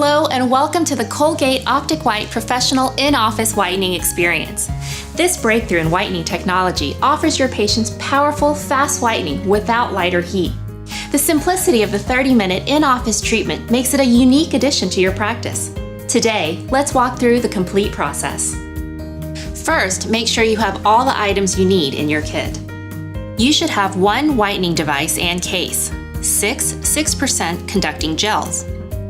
Hello and welcome to the Colgate Optic White Professional In-Office Whitening Experience. This breakthrough in whitening technology offers your patients powerful, fast whitening without light or heat. The simplicity of the 30-minute in-office treatment makes it a unique addition to your practice. Today, let's walk through the complete process. First, make sure you have all the items you need in your kit. You should have one whitening device and case, 6% conducting gels,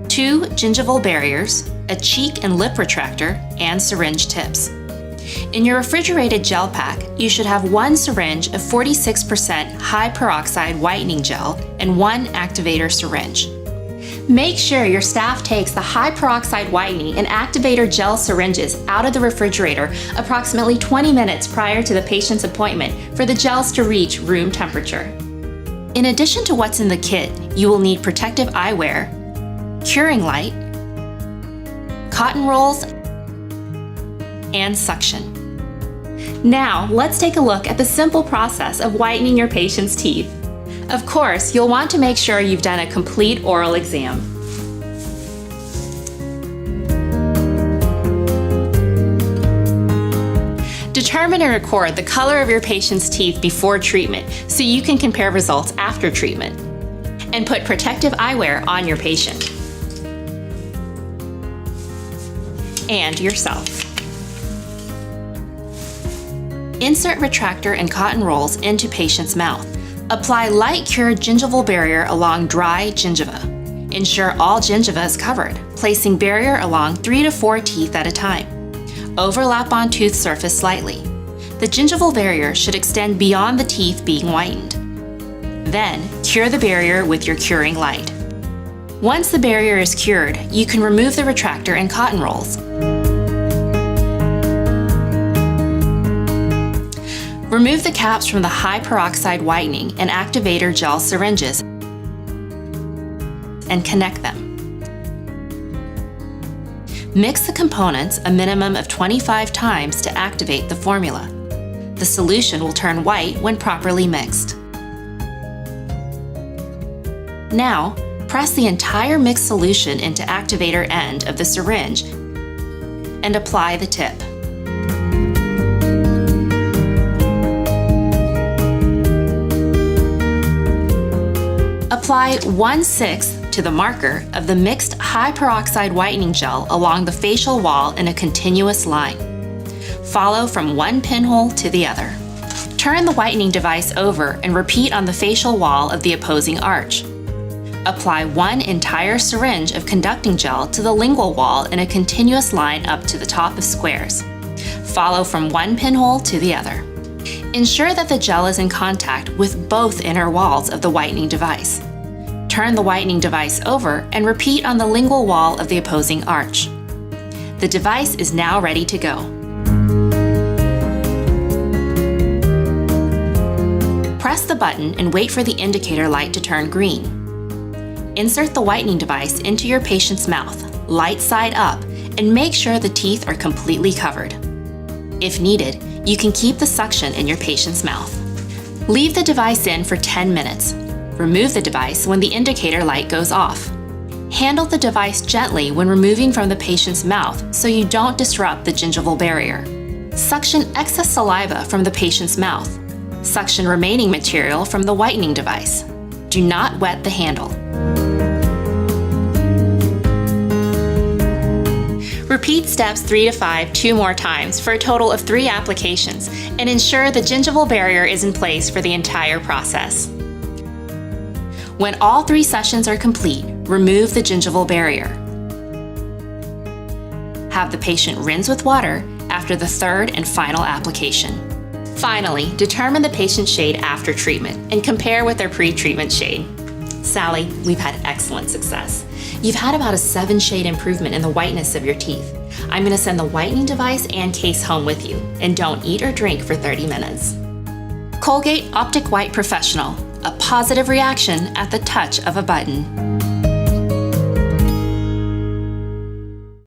2 gingival barriers, a cheek and lip retractor, and syringe tips. In your refrigerated gel pack, you should have one syringe of 46% high peroxide whitening gel and one activator syringe. Make sure your staff takes the high peroxide whitening and activator gel syringes out of the refrigerator approximately 20 minutes prior to the patient's appointment for the gels to reach room temperature. In addition to what's in the kit, you will need protective eyewear, curing light, cotton rolls, and suction. Now, let's take a look at the simple process of whitening your patient's teeth. Of course, you'll want to make sure you've done a complete oral exam. Determine and record the color of your patient's teeth before treatment so you can compare results after treatment. And put protective eyewear on your patient. And yourself. Insert retractor and cotton rolls into patient's mouth. Apply light cured gingival barrier along dry gingiva. Ensure all gingiva is covered, placing barrier along 3 to 4 teeth at a time. Overlap on tooth surface slightly. The gingival barrier should extend beyond the teeth being whitened. Then, cure the barrier with your curing light. Once the barrier is cured, you can remove the retractor and cotton rolls. Remove the caps from the high peroxide whitening and activator gel syringes and connect them. Mix the components a minimum of 25 times to activate the formula. The solution will turn white when properly mixed. Now, press the entire mixed solution into activator end of the syringe and apply the tip. Apply 1/6 to the marker of the mixed high peroxide whitening gel along the facial wall in a continuous line. Follow from one pinhole to the other. Turn the whitening device over and repeat on the facial wall of the opposing arch. Apply one entire syringe of conducting gel to the lingual wall in a continuous line up to the top of squares. Follow from one pinhole to the other. Ensure that the gel is in contact with both inner walls of the whitening device. Turn the whitening device over and repeat on the lingual wall of the opposing arch. The device is now ready to go. Press the button and wait for the indicator light to turn green. Insert the whitening device into your patient's mouth, light side up, and make sure the teeth are completely covered. If needed, you can keep the suction in your patient's mouth. Leave the device in for 10 minutes. Remove the device when the indicator light goes off. Handle the device gently when removing from the patient's mouth so you don't disrupt the gingival barrier. Suction excess saliva from the patient's mouth. Suction remaining material from the whitening device. Do not wet the handle. Repeat steps 3 to 5 2 more times for a total of 3 applications and ensure the gingival barrier is in place for the entire process. When all 3 sessions are complete, remove the gingival barrier. Have the patient rinse with water after the 3rd and final application. Finally, determine the patient's shade after treatment and compare with their pre-treatment shade. Sally, we've had excellent success. You've had about a 7-shade improvement in the whiteness of your teeth. I'm going to send the whitening device and case home with you, and don't eat or drink for 30 minutes. Colgate Optic White Professional, a positive reaction at the touch of a button.